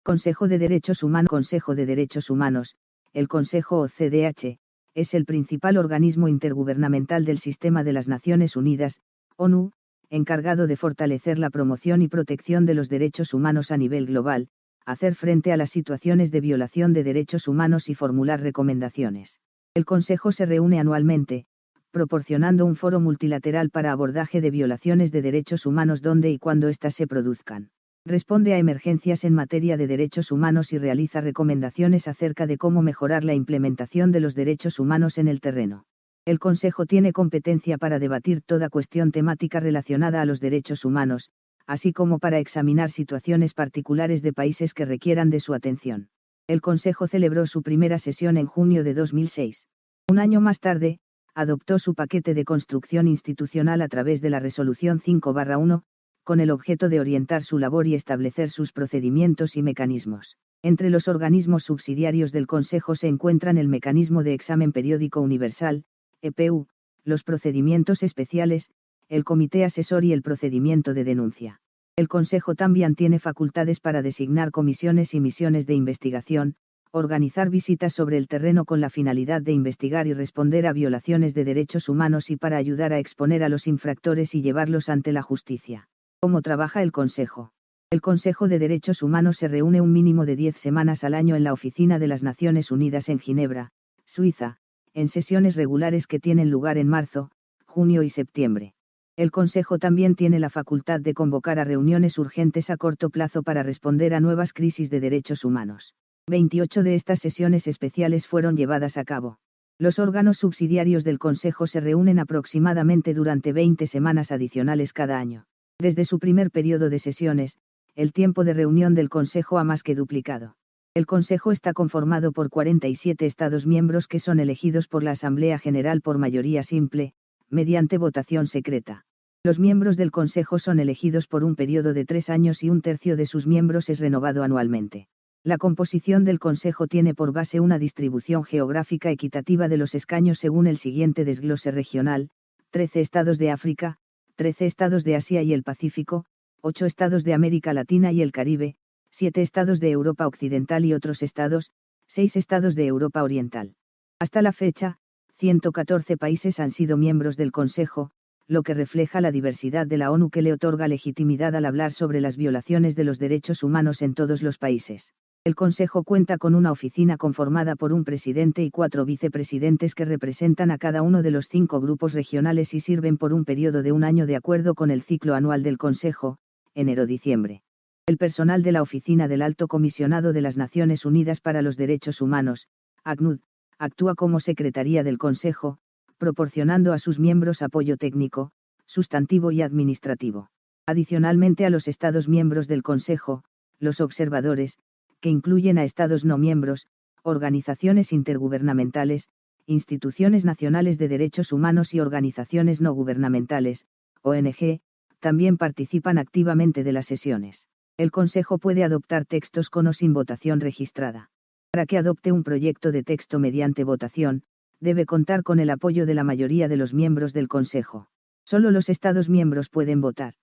Consejo de Derechos Humanos, el Consejo o CDH, es el principal organismo intergubernamental del sistema de las Naciones Unidas, ONU, encargado de fortalecer la promoción y protección de los derechos humanos a nivel global, hacer frente a las situaciones de violación de derechos humanos y formular recomendaciones. El Consejo se reúne anualmente, proporcionando un foro multilateral para abordaje de violaciones de derechos humanos donde y cuando éstas se produzcan. Responde a emergencias en materia de derechos humanos y realiza recomendaciones acerca de cómo mejorar la implementación de los derechos humanos en el terreno. El Consejo tiene competencia para debatir toda cuestión temática relacionada a los derechos humanos, así como para examinar situaciones particulares de países que requieran de su atención. El Consejo celebró su primera sesión en junio de 2006. Un año más tarde, adoptó su paquete de construcción institucional a través de la Resolución 5/1, con el objeto de orientar su labor y establecer sus procedimientos y mecanismos. Entre los organismos subsidiarios del Consejo se encuentran el Mecanismo de Examen Periódico Universal, EPU, los procedimientos especiales, el Comité Asesor y el procedimiento de denuncia. El Consejo también tiene facultades para designar comisiones y misiones de investigación, organizar visitas sobre el terreno con la finalidad de investigar y responder a violaciones de derechos humanos y para ayudar a exponer a los infractores y llevarlos ante la justicia. ¿Cómo trabaja el Consejo? El Consejo de Derechos Humanos se reúne un mínimo de 10 semanas al año en la Oficina de las Naciones Unidas en Ginebra, Suiza, en sesiones regulares que tienen lugar en marzo, junio y septiembre. El Consejo también tiene la facultad de convocar a reuniones urgentes a corto plazo para responder a nuevas crisis de derechos humanos. 28 de estas sesiones especiales fueron llevadas a cabo. Los órganos subsidiarios del Consejo se reúnen aproximadamente durante 20 semanas adicionales cada año. Desde su primer periodo de sesiones, el tiempo de reunión del Consejo ha más que duplicado. El Consejo está conformado por 47 Estados miembros que son elegidos por la Asamblea General por mayoría simple, mediante votación secreta. Los miembros del Consejo son elegidos por un periodo de 3 años y un tercio de sus miembros es renovado anualmente. La composición del Consejo tiene por base una distribución geográfica equitativa de los escaños según el siguiente desglose regional: 13 estados de África, 13 estados de Asia y el Pacífico, 8 estados de América Latina y el Caribe, 7 estados de Europa Occidental y otros estados, 6 estados de Europa Oriental. Hasta la fecha, 114 países han sido miembros del Consejo, lo que refleja la diversidad de la ONU que le otorga legitimidad al hablar sobre las violaciones de los derechos humanos en todos los países. El Consejo cuenta con una oficina conformada por un presidente y 4 vicepresidentes que representan a cada uno de los 5 grupos regionales y sirven por un periodo de un año de acuerdo con el ciclo anual del Consejo, enero-diciembre. El personal de la Oficina del Alto Comisionado de las Naciones Unidas para los Derechos Humanos, ACNUD, actúa como secretaría del Consejo, proporcionando a sus miembros apoyo técnico, sustantivo y administrativo. Adicionalmente a los Estados miembros del Consejo, los observadores, que incluyen a Estados no miembros, organizaciones intergubernamentales, instituciones nacionales de derechos humanos y organizaciones no gubernamentales, ONG, también participan activamente de las sesiones. El Consejo puede adoptar textos con o sin votación registrada. Para que adopte un proyecto de texto mediante votación, debe contar con el apoyo de la mayoría de los miembros del Consejo. Solo los Estados miembros pueden votar.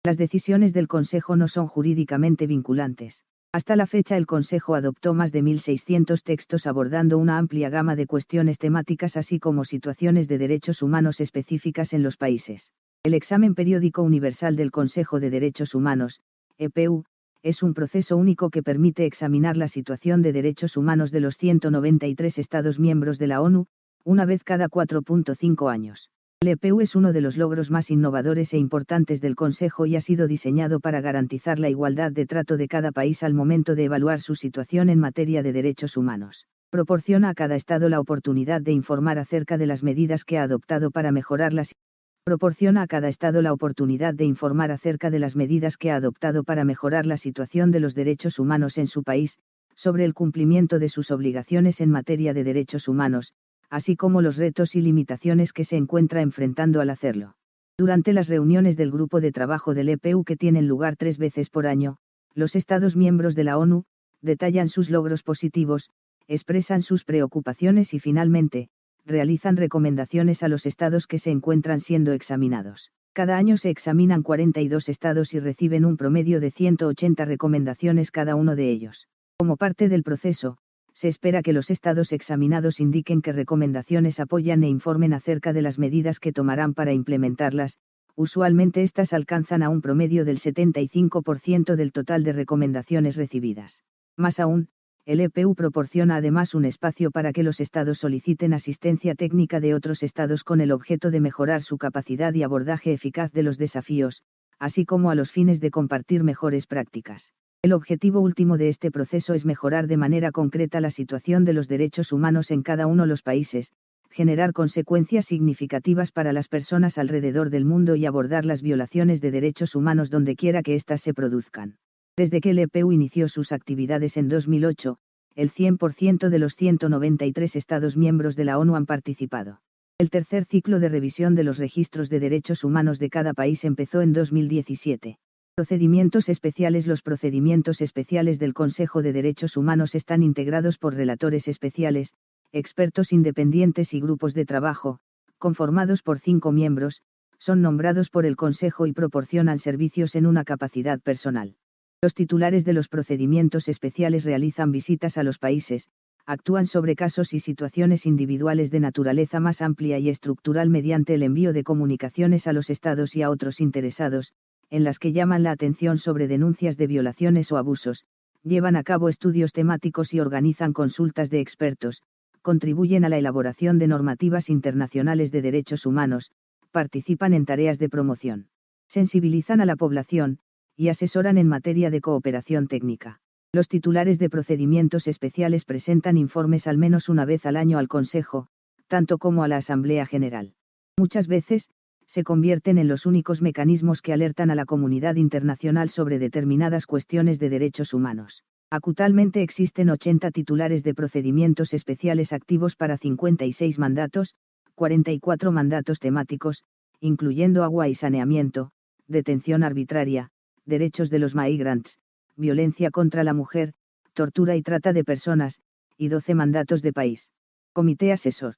Las decisiones del Consejo no son jurídicamente vinculantes. Hasta la fecha el Consejo adoptó más de 1.600 textos abordando una amplia gama de cuestiones temáticas así como situaciones de derechos humanos específicas en los países. El examen periódico universal del Consejo de Derechos Humanos, EPU, es un proceso único que permite examinar la situación de derechos humanos de los 193 Estados miembros de la ONU, una vez cada 4.5 años. El EPU es uno de los logros más innovadores e importantes del Consejo y ha sido diseñado para garantizar la igualdad de trato de cada país al momento de evaluar su situación en materia de derechos humanos. Proporciona a cada Estado la oportunidad de informar acerca de las medidas que ha adoptado para mejorar la situación. Proporciona a cada Estado la oportunidad de informar acerca de las medidas que ha adoptado para mejorar la situación de los derechos humanos en su país, sobre el cumplimiento de sus obligaciones en materia de derechos humanos, así como los retos y limitaciones que se encuentra enfrentando al hacerlo. Durante las reuniones del grupo de trabajo del EPU que tienen lugar 3 veces por año, los Estados miembros de la ONU detallan sus logros positivos, expresan sus preocupaciones y finalmente, realizan recomendaciones a los estados que se encuentran siendo examinados. Cada año se examinan 42 estados y reciben un promedio de 180 recomendaciones cada uno de ellos. Como parte del proceso, se espera que los estados examinados indiquen qué recomendaciones apoyan e informen acerca de las medidas que tomarán para implementarlas. Usualmente estas alcanzan a un promedio del 75% del total de recomendaciones recibidas. Más aún, el EPU proporciona además un espacio para que los estados soliciten asistencia técnica de otros estados con el objeto de mejorar su capacidad y abordaje eficaz de los desafíos, así como a los fines de compartir mejores prácticas. El objetivo último de este proceso es mejorar de manera concreta la situación de los derechos humanos en cada uno de los países, generar consecuencias significativas para las personas alrededor del mundo y abordar las violaciones de derechos humanos donde quiera que éstas se produzcan. Desde que el EPU inició sus actividades en 2008, el 100% de los 193 Estados miembros de la ONU han participado. El tercer ciclo de revisión de los registros de derechos humanos de cada país empezó en 2017. Procedimientos especiales. Los procedimientos especiales del Consejo de Derechos Humanos están integrados por relatores especiales, expertos independientes y grupos de trabajo, conformados por 5 miembros, son nombrados por el Consejo y proporcionan servicios en una capacidad personal. Los titulares de los procedimientos especiales realizan visitas a los países, actúan sobre casos y situaciones individuales de naturaleza más amplia y estructural mediante el envío de comunicaciones a los estados y a otros interesados, en las que llaman la atención sobre denuncias de violaciones o abusos, llevan a cabo estudios temáticos y organizan consultas de expertos, contribuyen a la elaboración de normativas internacionales de derechos humanos, participan en tareas de promoción, sensibilizan a la población, y asesoran en materia de cooperación técnica. Los titulares de procedimientos especiales presentan informes al menos una vez al año al Consejo, tanto como a la Asamblea General. Muchas veces, se convierten en los únicos mecanismos que alertan a la comunidad internacional sobre determinadas cuestiones de derechos humanos. Actualmente existen 80 titulares de procedimientos especiales activos para 56 mandatos, 44 mandatos temáticos, incluyendo agua y saneamiento, detención arbitraria, derechos de los migrants, violencia contra la mujer, tortura y trata de personas, y 12 mandatos de país. Comité Asesor.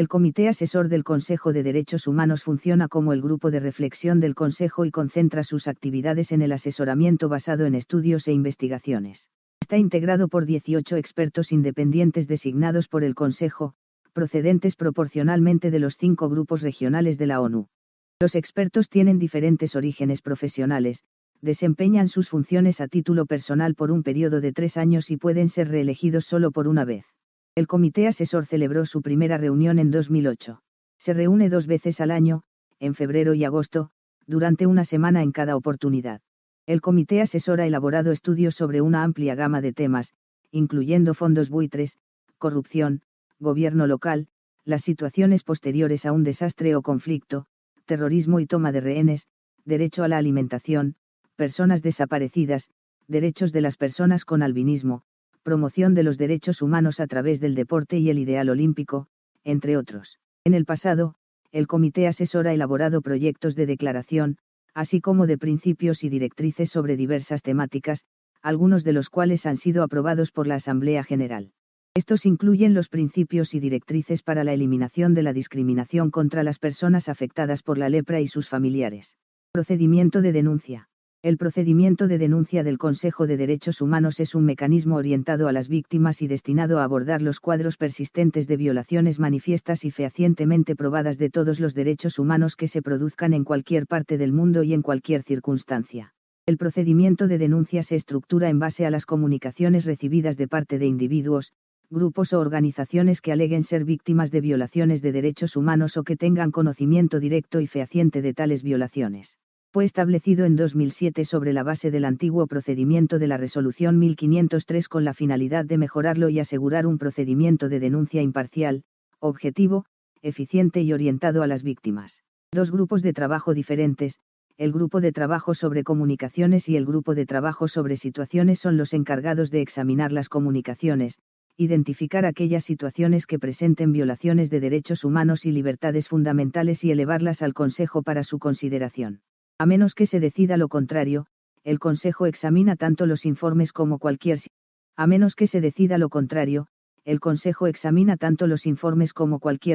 El Comité Asesor del Consejo de Derechos Humanos funciona como el grupo de reflexión del Consejo y concentra sus actividades en el asesoramiento basado en estudios e investigaciones. Está integrado por 18 expertos independientes designados por el Consejo, procedentes proporcionalmente de los 5 grupos regionales de la ONU. Los expertos tienen diferentes orígenes profesionales, desempeñan sus funciones a título personal por un periodo de 3 años y pueden ser reelegidos solo por una vez. El Comité Asesor celebró su primera reunión en 2008. Se reúne 2 veces al año, en febrero y agosto, durante una semana en cada oportunidad. El Comité Asesor ha elaborado estudios sobre una amplia gama de temas, incluyendo fondos buitres, corrupción, gobierno local, las situaciones posteriores a un desastre o conflicto, terrorismo y toma de rehenes, derecho a la alimentación, personas desaparecidas, derechos de las personas con albinismo, promoción de los derechos humanos a través del deporte y el ideal olímpico, entre otros. En el pasado, el Comité Asesor ha elaborado proyectos de declaración, así como de principios y directrices sobre diversas temáticas, algunos de los cuales han sido aprobados por la Asamblea General. Estos incluyen los principios y directrices para la eliminación de la discriminación contra las personas afectadas por la lepra y sus familiares. Procedimiento de denuncia. El procedimiento de denuncia del Consejo de Derechos Humanos es un mecanismo orientado a las víctimas y destinado a abordar los cuadros persistentes de violaciones manifiestas y fehacientemente probadas de todos los derechos humanos que se produzcan en cualquier parte del mundo y en cualquier circunstancia. El procedimiento de denuncia se estructura en base a las comunicaciones recibidas de parte de individuos, grupos o organizaciones que aleguen ser víctimas de violaciones de derechos humanos o que tengan conocimiento directo y fehaciente de tales violaciones. Fue establecido en 2007 sobre la base del antiguo procedimiento de la Resolución 1503 con la finalidad de mejorarlo y asegurar un procedimiento de denuncia imparcial, objetivo, eficiente y orientado a las víctimas. 2 grupos de trabajo diferentes, el grupo de trabajo sobre comunicaciones y el grupo de trabajo sobre situaciones son los encargados de examinar las comunicaciones, identificar aquellas situaciones que presenten violaciones de derechos humanos y libertades fundamentales y elevarlas al Consejo para su consideración. A menos que se decida lo contrario, el Consejo examina tanto los informes como cualquier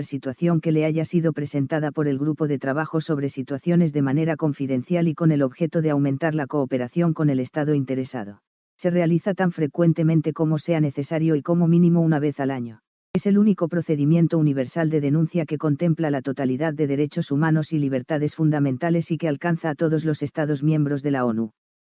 situación que le haya sido presentada por el grupo de trabajo sobre situaciones de manera confidencial y con el objeto de aumentar la cooperación con el Estado interesado. Se realiza tan frecuentemente como sea necesario y como mínimo una vez al año. Es el único procedimiento universal de denuncia que contempla la totalidad de derechos humanos y libertades fundamentales y que alcanza a todos los Estados miembros de la ONU.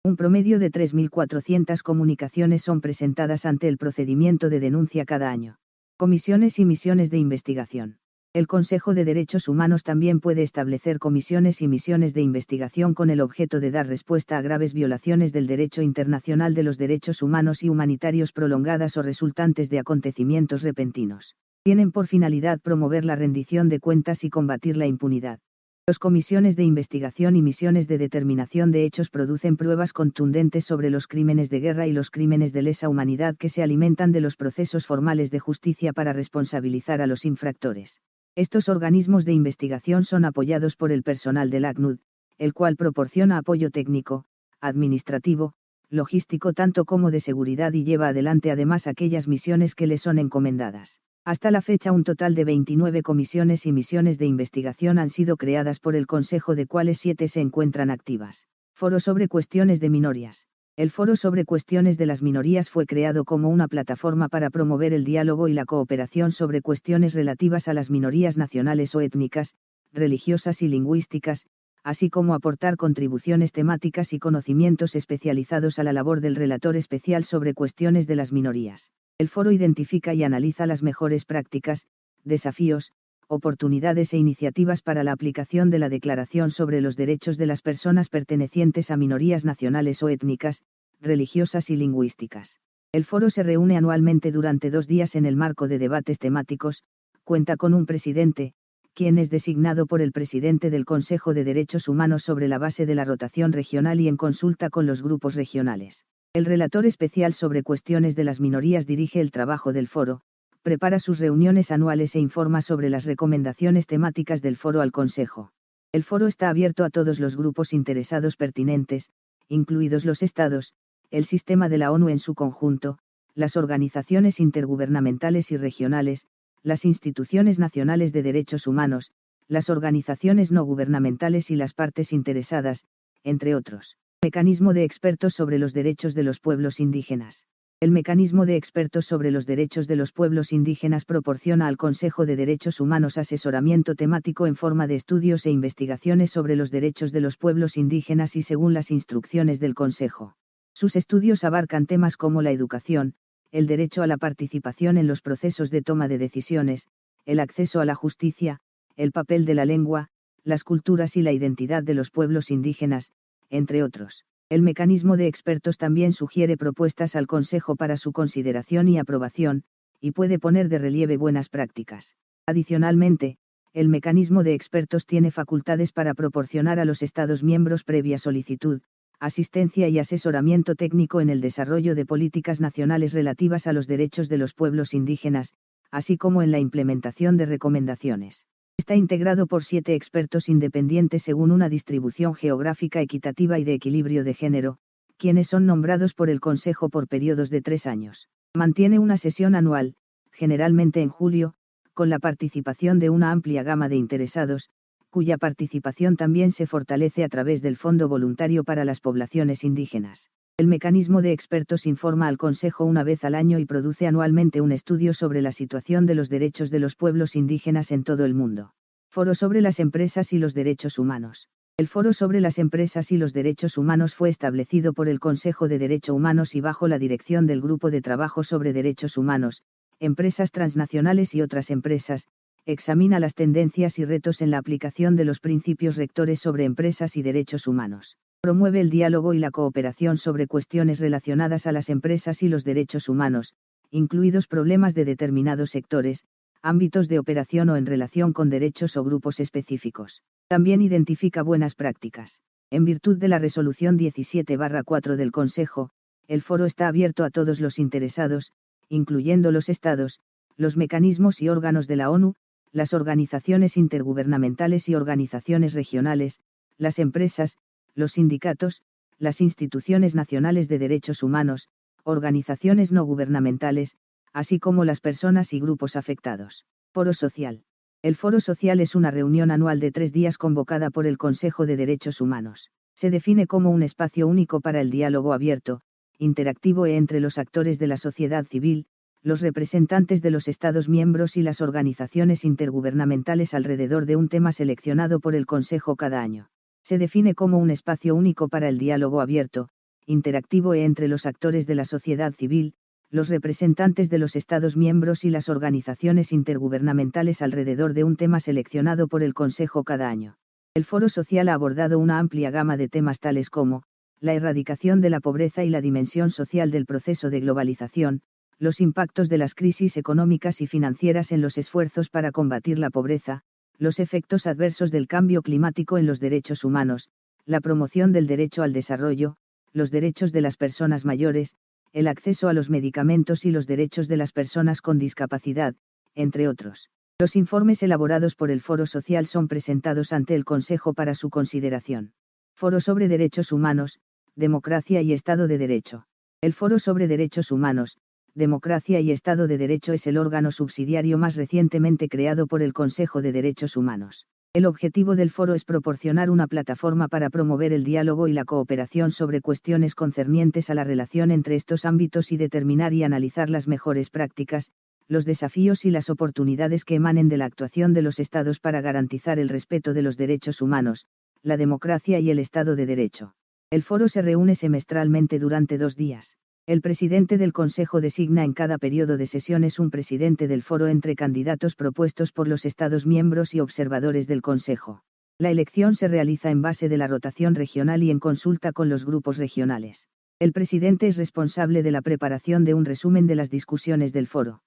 Un promedio de 3.400 comunicaciones son presentadas ante el procedimiento de denuncia cada año. Comisiones y misiones de investigación. El Consejo de Derechos Humanos también puede establecer comisiones y misiones de investigación con el objeto de dar respuesta a graves violaciones del derecho internacional de los derechos humanos y humanitarios prolongadas o resultantes de acontecimientos repentinos. Tienen por finalidad promover la rendición de cuentas y combatir la impunidad. Las comisiones de investigación y misiones de determinación de hechos producen pruebas contundentes sobre los crímenes de guerra y los crímenes de lesa humanidad que se alimentan de los procesos formales de justicia para responsabilizar a los infractores. Estos organismos de investigación son apoyados por el personal del ACNUD, el cual proporciona apoyo técnico, administrativo, logístico tanto como de seguridad y lleva adelante además aquellas misiones que le son encomendadas. Hasta la fecha un total de 29 comisiones y misiones de investigación han sido creadas por el Consejo, de cuales 7 se encuentran activas. Foro sobre cuestiones de minorías. El Foro sobre Cuestiones de las Minorías fue creado como una plataforma para promover el diálogo y la cooperación sobre cuestiones relativas a las minorías nacionales o étnicas, religiosas y lingüísticas, así como aportar contribuciones temáticas y conocimientos especializados a la labor del relator especial sobre cuestiones de las minorías. El foro identifica y analiza las mejores prácticas, desafíos, oportunidades e iniciativas para la aplicación de la Declaración sobre los Derechos de las Personas pertenecientes a minorías nacionales o étnicas, religiosas y lingüísticas. El foro se reúne anualmente durante 2 días en el marco de debates temáticos, cuenta con un presidente, quien es designado por el presidente del Consejo de Derechos Humanos sobre la base de la rotación regional y en consulta con los grupos regionales. El relator especial sobre cuestiones de las minorías dirige el trabajo del foro, prepara sus reuniones anuales e informa sobre las recomendaciones temáticas del foro al Consejo. El foro está abierto a todos los grupos interesados pertinentes, incluidos los estados, el sistema de la ONU en su conjunto, las organizaciones intergubernamentales y regionales, las instituciones nacionales de derechos humanos, las organizaciones no gubernamentales y las partes interesadas, entre otros. Mecanismo de expertos sobre los derechos de los pueblos indígenas. El Mecanismo de Expertos sobre los Derechos de los Pueblos Indígenas proporciona al Consejo de Derechos Humanos asesoramiento temático en forma de estudios e investigaciones sobre los derechos de los pueblos indígenas y según las instrucciones del Consejo. Sus estudios abarcan temas como la educación, el derecho a la participación en los procesos de toma de decisiones, el acceso a la justicia, el papel de la lengua, las culturas y la identidad de los pueblos indígenas, entre otros. El mecanismo de expertos también sugiere propuestas al Consejo para su consideración y aprobación, y puede poner de relieve buenas prácticas. Adicionalmente, el mecanismo de expertos tiene facultades para proporcionar a los Estados miembros previa solicitud, asistencia y asesoramiento técnico en el desarrollo de políticas nacionales relativas a los derechos de los pueblos indígenas, así como en la implementación de recomendaciones. Está integrado por 7 expertos independientes según una distribución geográfica equitativa y de equilibrio de género, quienes son nombrados por el Consejo por periodos de 3 años. Mantiene una sesión anual, generalmente en julio, con la participación de una amplia gama de interesados, cuya participación también se fortalece a través del Fondo Voluntario para las Poblaciones Indígenas. El mecanismo de expertos informa al Consejo una vez al año y produce anualmente un estudio sobre la situación de los derechos de los pueblos indígenas en todo el mundo. Foro sobre las empresas y los derechos humanos. El Foro sobre las empresas y los derechos humanos fue establecido por el Consejo de Derechos Humanos y bajo la dirección del Grupo de Trabajo sobre Derechos Humanos, Empresas Transnacionales y otras empresas. Examina las tendencias y retos en la aplicación de los principios rectores sobre empresas y derechos humanos. Promueve el diálogo y la cooperación sobre cuestiones relacionadas a las empresas y los derechos humanos, incluidos problemas de determinados sectores, ámbitos de operación o en relación con derechos o grupos específicos. También identifica buenas prácticas. En virtud de la Resolución 17/4 del Consejo, el foro está abierto a todos los interesados, incluyendo los estados, los mecanismos y órganos de la ONU, las organizaciones intergubernamentales y organizaciones regionales, las empresas, los sindicatos, las instituciones nacionales de derechos humanos, organizaciones no gubernamentales, así como las personas y grupos afectados. Foro Social. El Foro Social es una reunión anual de 3 días convocada por el Consejo de Derechos Humanos. Se define como un espacio único para el diálogo abierto, interactivo e entre los actores de la sociedad civil, los representantes de los Estados miembros y las organizaciones intergubernamentales alrededor de un tema seleccionado por el Consejo cada año. Se define como un espacio único para el diálogo abierto, interactivo e entre los actores de la sociedad civil, los representantes de los Estados miembros y las organizaciones intergubernamentales alrededor de un tema seleccionado por el Consejo cada año. El Foro Social ha abordado una amplia gama de temas tales como, la erradicación de la pobreza y la dimensión social del proceso de globalización, los impactos de las crisis económicas y financieras en los esfuerzos para combatir la pobreza, los efectos adversos del cambio climático en los derechos humanos, la promoción del derecho al desarrollo, los derechos de las personas mayores, el acceso a los medicamentos y los derechos de las personas con discapacidad, entre otros. Los informes elaborados por el Foro Social son presentados ante el Consejo para su consideración. Foro sobre Derechos Humanos, Democracia y Estado de Derecho. El Foro sobre Derechos Humanos, Democracia y Estado de Derecho es el órgano subsidiario más recientemente creado por el Consejo de Derechos Humanos. El objetivo del foro es proporcionar una plataforma para promover el diálogo y la cooperación sobre cuestiones concernientes a la relación entre estos ámbitos y determinar y analizar las mejores prácticas, los desafíos y las oportunidades que emanen de la actuación de los Estados para garantizar el respeto de los derechos humanos, la democracia y el Estado de Derecho. El foro se reúne semestralmente durante 2 días. El presidente del Consejo designa en cada periodo de sesiones un presidente del foro entre candidatos propuestos por los Estados miembros y observadores del Consejo. La elección se realiza en base de la rotación regional y en consulta con los grupos regionales. El presidente es responsable de la preparación de un resumen de las discusiones del foro.